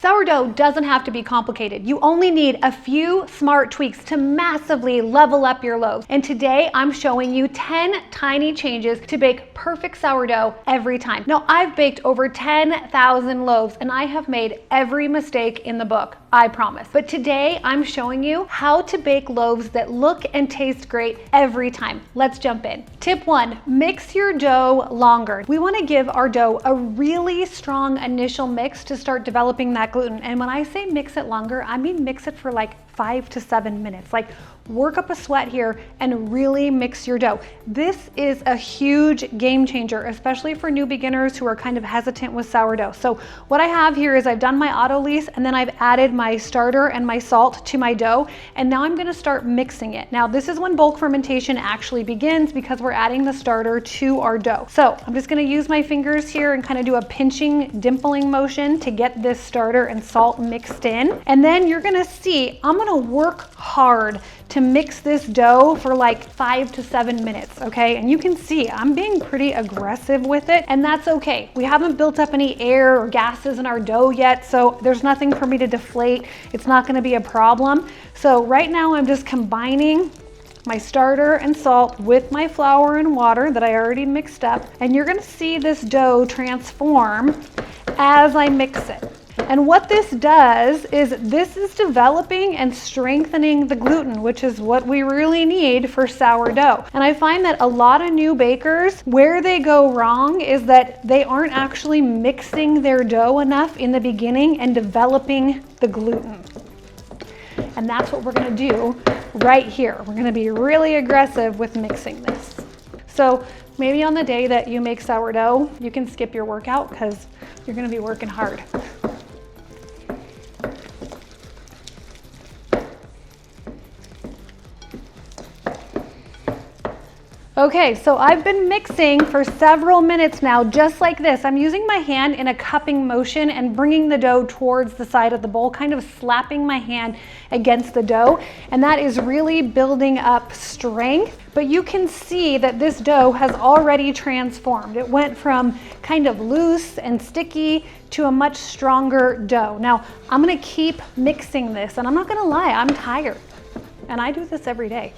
Sourdough doesn't have to be complicated. You only need a few smart tweaks to massively level up your loaves. And today I'm showing you 10 tiny changes to bake perfect sourdough every time. Now, I've baked over 10,000 loaves and I have made every mistake in the book, I promise. But today I'm showing you how to bake loaves that look and taste great every time. Let's jump in. Tip 1, mix your dough longer. We want to give our dough a really strong initial mix to start developing that gluten. And when I say mix it longer, I mean mix it for like 5 to 7 minutes. Like, work up a sweat here and really mix your dough. This is a huge game changer, especially for new beginners who are kind of hesitant with sourdough. So what I have here is I've done my autolyse and then I've added my starter and my salt to my dough. And now I'm gonna start mixing it. Now this is when bulk fermentation actually begins because we're adding the starter to our dough. So I'm just gonna use my fingers here and kind of do a pinching, dimpling motion to get this starter and salt mixed in. And then you're gonna see, I'm gonna work hard to mix this dough for like 5 to 7 minutes, okay? And you can see I'm being pretty aggressive with it, and that's okay. We haven't built up any air or gases in our dough yet, so there's nothing for me to deflate. It's not gonna be a problem. So right now I'm just combining my starter and salt with my flour and water that I already mixed up, and you're gonna see this dough transform as I mix it. And what this does is this is developing and strengthening the gluten, which is what we really need for sourdough. And I find that a lot of new bakers, where they go wrong is that they aren't actually mixing their dough enough in the beginning and developing the gluten. And that's what we're gonna do right here. We're gonna be really aggressive with mixing this. So maybe on the day that you make sourdough, you can skip your workout because you're gonna be working hard. Okay, so I've been mixing for several minutes now, just like this. I'm using my hand in a cupping motion and bringing the dough towards the side of the bowl, kind of slapping my hand against the dough. And that is really building up strength. But you can see that this dough has already transformed. It went from kind of loose and sticky to a much stronger dough. Now, I'm gonna keep mixing this, and I'm not gonna lie, I'm tired. And I do this every day.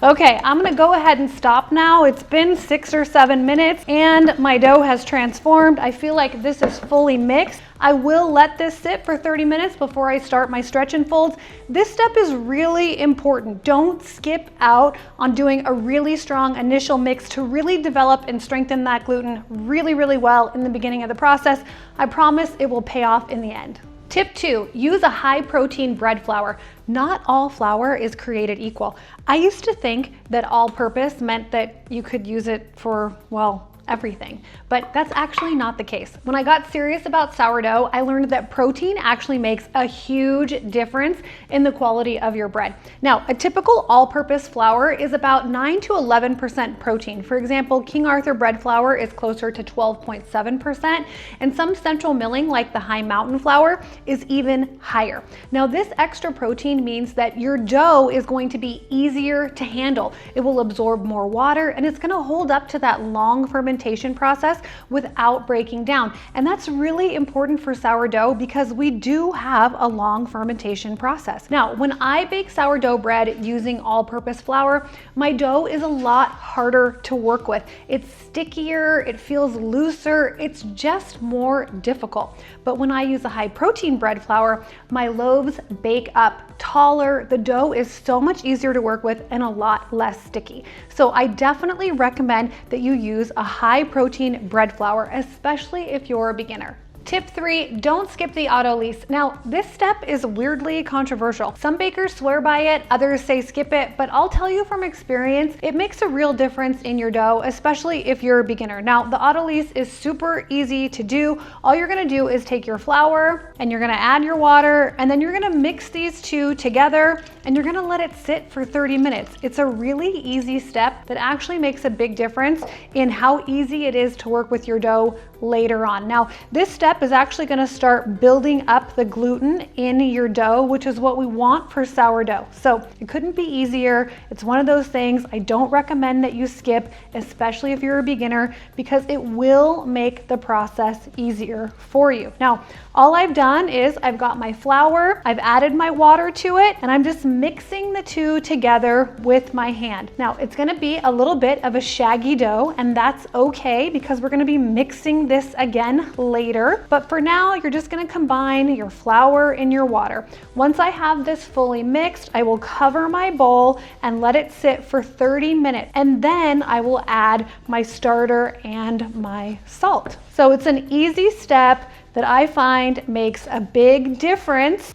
Okay, I'm gonna go ahead and stop now. It's been 6 or 7 minutes and my dough has transformed. I feel like this is fully mixed. I will let this sit for 30 minutes before I start my stretch and folds. This step is really important. Don't skip out on doing a really strong initial mix to really develop and strengthen that gluten really, really well in the beginning of the process. I promise it will pay off in the end. Tip 2, use a high protein bread flour. Not all flour is created equal. I used to think that all purpose meant that you could use it for, well, everything, but that's actually not the case. When I got serious about sourdough, I learned that protein actually makes a huge difference in the quality of your bread. Now, a typical all-purpose flour is about 9 to 11% protein. For example, King Arthur bread flour is closer to 12.7%, and some central milling, like the High Mountain flour, is even higher. Now, this extra protein means that your dough is going to be easier to handle. It will absorb more water, and it's gonna hold up to that long fermentation process without breaking down. And that's really important for sourdough because we do have a long fermentation process. Now, when I bake sourdough bread using all-purpose flour, my dough is a lot harder to work with. It's stickier, it feels looser, it's just more difficult. But when I use a high-protein bread flour, my loaves bake up taller, the dough is so much easier to work with and a lot less sticky. So I definitely recommend that you use a high protein bread flour, especially if you're a beginner. Tip 3, don't skip the autolyse. Now, this step is weirdly controversial. Some bakers swear by it, others say skip it, but I'll tell you from experience, it makes a real difference in your dough, especially if you're a beginner. Now, the autolyse is super easy to do. All you're gonna do is take your flour and you're gonna add your water, and then you're gonna mix these two together and you're gonna let it sit for 30 minutes. It's a really easy step that actually makes a big difference in how easy it is to work with your dough later on. Now, this step step is actually going to start building up the gluten in your dough, which is what we want for sourdough. So it couldn't be easier. It's one of those things I don't recommend that you skip, especially if you're a beginner, because it will make the process easier for you. Now, all I've done is I've got my flour, I've added my water to it, and I'm just mixing the two together with my hand. Now, it's gonna be a little bit of a shaggy dough, and that's okay because we're gonna be mixing this again later. But for now, you're just gonna combine your flour and your water. Once I have this fully mixed, I will cover my bowl and let it sit for 30 minutes. And then I will add my starter and my salt. So it's an easy step that I find makes a big difference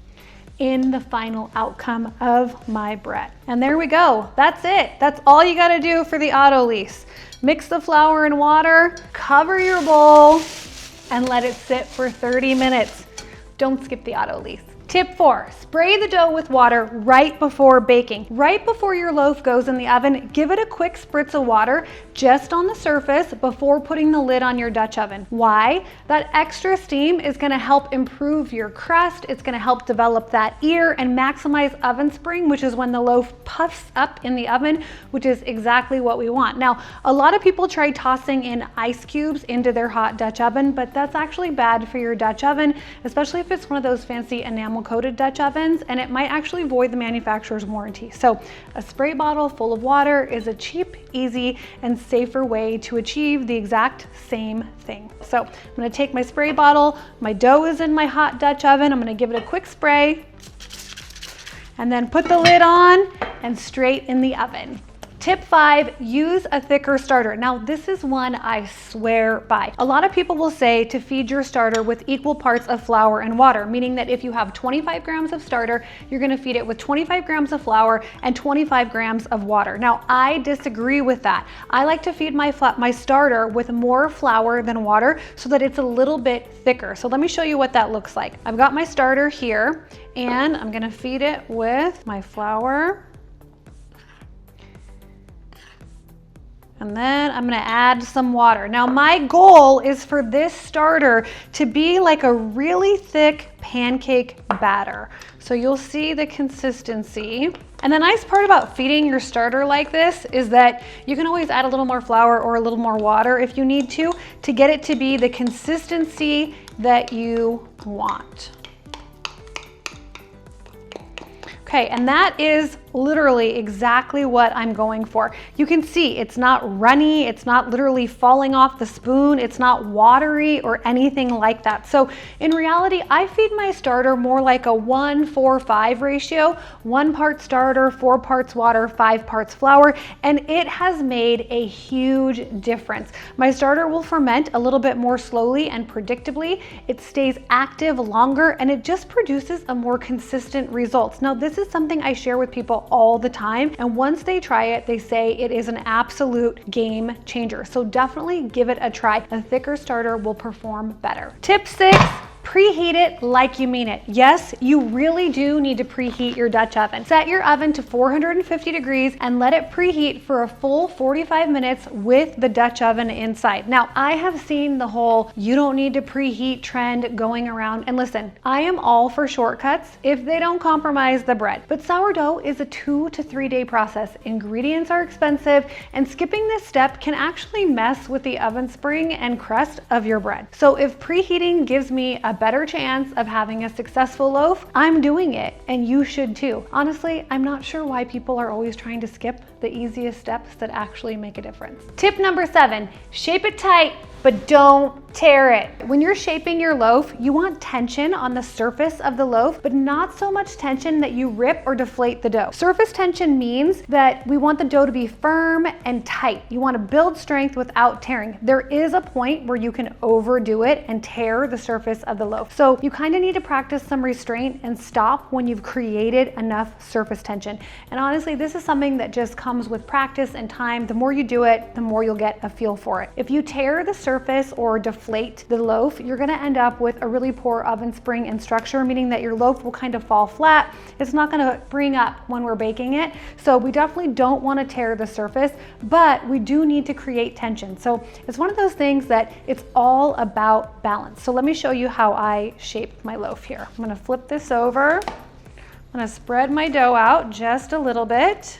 in the final outcome of my bread. And there we go. That's it. That's all you got to do for the Autolyse. Mix the flour and water, cover your bowl, and let it sit for 30 minutes. Don't skip the Autolyse. Tip 4, spray the dough with water right before baking. Right before your loaf goes in the oven, give it a quick spritz of water just on the surface before putting the lid on your Dutch oven. Why? That extra steam is gonna help improve your crust, it's gonna help develop that ear and maximize oven spring, which is when the loaf puffs up in the oven, which is exactly what we want. Now, a lot of people try tossing in ice cubes into their hot Dutch oven, but that's actually bad for your Dutch oven, especially if it's one of those fancy enamel coated Dutch ovens, and it might actually void the manufacturer's warranty. So a spray bottle full of water is a cheap, easy, and safer way to achieve the exact same thing. So I'm gonna take my spray bottle, my dough is in my hot Dutch oven, I'm gonna give it a quick spray, and then put the lid on and straight in the oven. Tip 5, use a thicker starter. Now, this is one I swear by. A lot of people will say to feed your starter with equal parts of flour and water, meaning that if you have 25 grams of starter, you're gonna feed it with 25 grams of flour and 25 grams of water. Now, I disagree with that. I like to feed my starter with more flour than water so that it's a little bit thicker. So let me show you what that looks like. I've got my starter here, and I'm gonna feed it with my flour. And then I'm gonna add some water. Now my goal is for this starter to be like a really thick pancake batter. So you'll see the consistency. And the nice part about feeding your starter like this is that you can always add a little more flour or a little more water if you need to get it to be the consistency that you want. Okay, and that is literally exactly what I'm going for. You can see it's not runny, it's not literally falling off the spoon, it's not watery or anything like that. So in reality, I feed my starter more like a 1-4-5 ratio, 1 part starter, 4 parts water, 5 parts flour, and it has made a huge difference. My starter will ferment a little bit more slowly and predictably, it stays active longer, and it just produces a more consistent results. Now, this is something I share with people all the time, and once they try it, they say it is an absolute game changer. So definitely give it a try. A thicker starter will perform better. Tip 6, preheat it like you mean it. Yes, you really do need to preheat your Dutch oven. Set your oven to 450 degrees and let it preheat for a full 45 minutes with the Dutch oven inside. Now, I have seen the whole you don't need to preheat trend going around, and listen, I am all for shortcuts if they don't compromise the bread. But sourdough is a 2 to 3 day process. Ingredients are expensive, and skipping this step can actually mess with the oven spring and crust of your bread. So if preheating gives me a better chance of having a successful loaf, I'm doing it, and you should too. Honestly, I'm not sure why people are always trying to skip the easiest steps that actually make a difference. Tip number 7, shape it tight, but don't tear it. When you're shaping your loaf, you want tension on the surface of the loaf, but not so much tension that you rip or deflate the dough. Surface tension means that we want the dough to be firm and tight. You want to build strength without tearing. There is a point where you can overdo it and tear the surface of the loaf. So you kind of need to practice some restraint and stop when you've created enough surface tension. And honestly, this is something that just comes with practice and time. The more you do it, the more you'll get a feel for it. If you tear the surface or deflate the loaf, you're gonna end up with a really poor oven spring and structure, meaning that your loaf will kind of fall flat. It's not gonna bring up when we're baking it. So we definitely don't wanna tear the surface, but we do need to create tension. So it's one of those things that it's all about balance. So let me show you how I shape my loaf here. I'm gonna flip this over. I'm gonna spread my dough out just a little bit.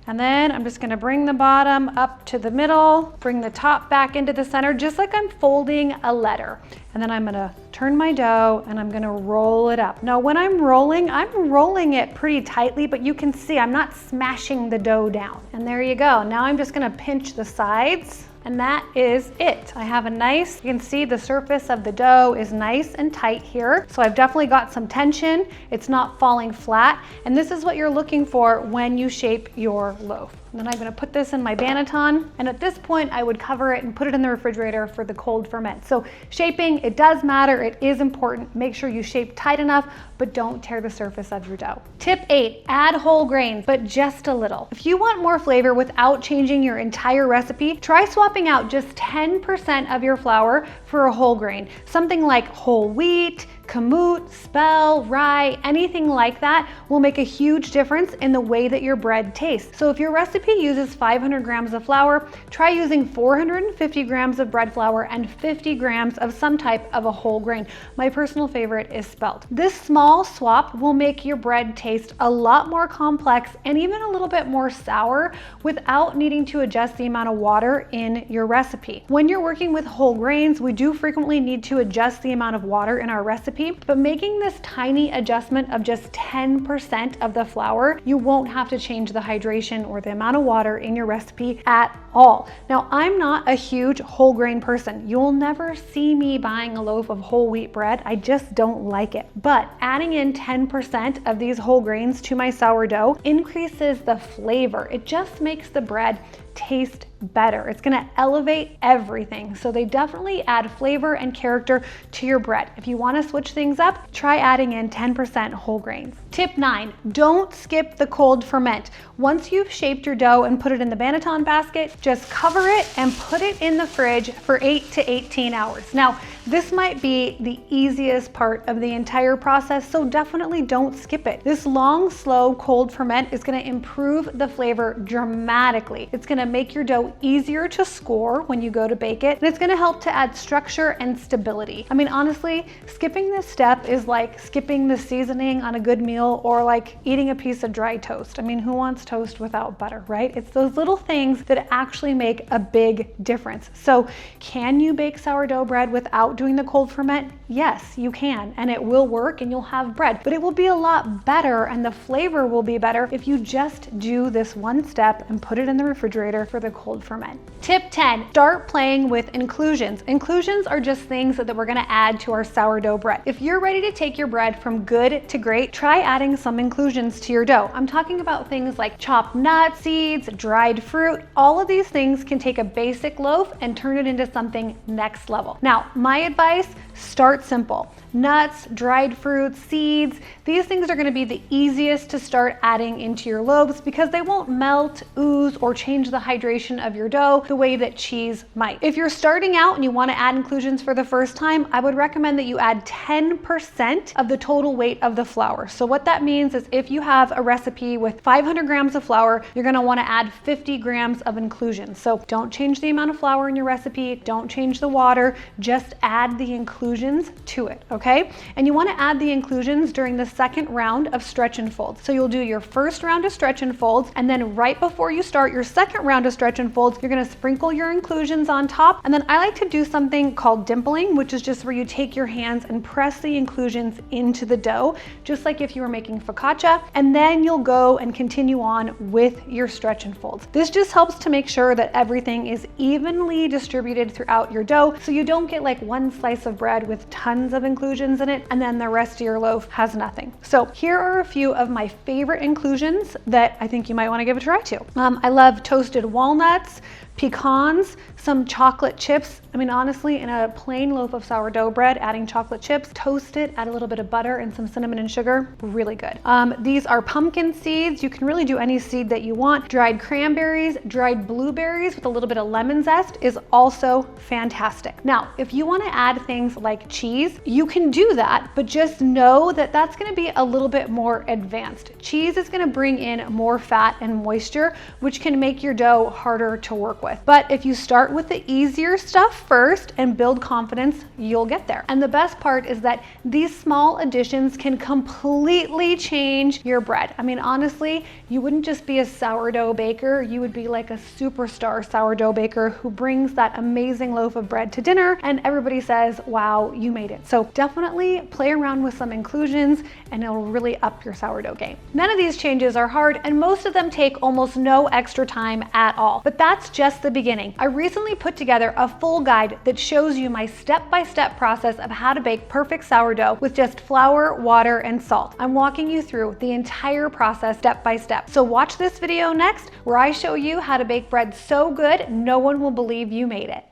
And then I'm just gonna bring the bottom up to the middle, bring the top back into the center, just like I'm folding a letter. And then I'm gonna turn my dough and I'm gonna roll it up. Now when I'm rolling it pretty tightly, but you can see I'm not smashing the dough down. And there you go. Now I'm just gonna pinch the sides. And that is it. I have a nice, you can see the surface of the dough is nice and tight here. So I've definitely got some tension. It's not falling flat. And this is what you're looking for when you shape your loaf. And then I'm gonna put this in my Banneton. And at this point, I would cover it and put it in the refrigerator for the cold ferment. So shaping, it does matter, it is important. Make sure you shape tight enough, but don't tear the surface of your dough. Tip 8, add whole grains, but just a little. If you want more flavor without changing your entire recipe, try swapping out just 10% of your flour for a whole grain. Something like whole wheat, kamut, spell, rye, anything like that will make a huge difference in the way that your bread tastes. So if your recipe uses 500 grams of flour, try using 450 grams of bread flour and 50 grams of some type of a whole grain. My personal favorite is spelt. This small swap will make your bread taste a lot more complex and even a little bit more sour without needing to adjust the amount of water in your recipe. When you're working with whole grains, we do frequently need to adjust the amount of water in our recipe, but making this tiny adjustment of just 10% of the flour, you won't have to change the hydration or the amount of water in your recipe at all. Now, I'm not a huge whole grain person. You'll never see me buying a loaf of whole wheat bread. I just don't like it. But adding in 10% of these whole grains to my sourdough increases the flavor. It just makes the bread taste better. It's gonna elevate everything. So they definitely add flavor and character to your bread. If you wanna switch things up, try adding in 10% whole grains. Tip 9, don't skip the cold ferment. Once you've shaped your dough and put it in the Banneton basket, just cover it and put it in the fridge for 8 to 18 hours. Now, this might be the easiest part of the entire process, so definitely don't skip it. This long, slow, cold ferment is gonna improve the flavor dramatically. It's gonna make your dough easier to score when you go to bake it, and it's gonna help to add structure and stability. I mean, honestly, skipping this step is like skipping the seasoning on a good meal or like eating a piece of dry toast. I mean, who wants toast without butter, right? It's those little things that actually make a big difference. So can you bake sourdough bread without doing the cold ferment? Yes, you can, and it will work and you'll have bread, but it will be a lot better and the flavor will be better if you just do this one step and put it in the refrigerator for the cold ferment. Tip 10, start playing with inclusions. Inclusions are just things that we're gonna add to our sourdough bread. If you're ready to take your bread from good to great, try adding some inclusions to your dough. I'm talking about things like chopped nuts, seeds, dried fruit. All of these things can take a basic loaf and turn it into something next level. Now, my advice, start simple. Nuts, dried fruits, seeds, these things are gonna be the easiest to start adding into your loaves because they won't melt, ooze, or change the hydration of your dough the way that cheese might. If you're starting out and you wanna add inclusions for the first time, I would recommend that you add 10% of the total weight of the flour. So what that means is if you have a recipe with 500 grams of flour, you're gonna wanna add 50 grams of inclusions. So don't change the amount of flour in your recipe, don't change the water, just add the inclusions to it, okay? And you wanna add the inclusions during the second round of stretch and folds. So you'll do your first round of stretch and folds, and then right before you start your second round of stretch and folds, you're gonna sprinkle your inclusions on top. And then I like to do something called dimpling, which is just where you take your hands and press the inclusions into the dough, just like if you were making focaccia, and then you'll go and continue on with your stretch and folds. This just helps to make sure that everything is evenly distributed throughout your dough, so you don't get like one slice of bread with tons of inclusions in it, and then the rest of your loaf has nothing. So here are a few of my favorite inclusions that I think you might wanna give a try to. I love toasted walnuts, pecans, some chocolate chips. I mean, honestly, in a plain loaf of sourdough bread, adding chocolate chips, toast it, add a little bit of butter and some cinnamon and sugar, really good. These are pumpkin seeds. You can really do any seed that you want. Dried cranberries, dried blueberries with a little bit of lemon zest is also fantastic. Now, if you want to add things like cheese, you can do that, but just know that that's going to be a little bit more advanced. Cheese is going to bring in more fat and moisture, which can make your dough harder to work with. But if you start with the easier stuff first and build confidence, you'll get there. And the best part is that these small additions can completely change your bread. I mean, honestly, you wouldn't just be a sourdough baker, you would be like a superstar sourdough baker who brings that amazing loaf of bread to dinner and everybody says, wow, you made it. So definitely play around with some inclusions and it'll really up your sourdough game. None of these changes are hard and most of them take almost no extra time at all. But that's just the beginning. I recently put together a full guide that shows you my step-by-step process of how to bake perfect sourdough with just flour, water, and salt. I'm walking you through the entire process step by step. So watch this video next where I show you how to bake bread so good no one will believe you made it.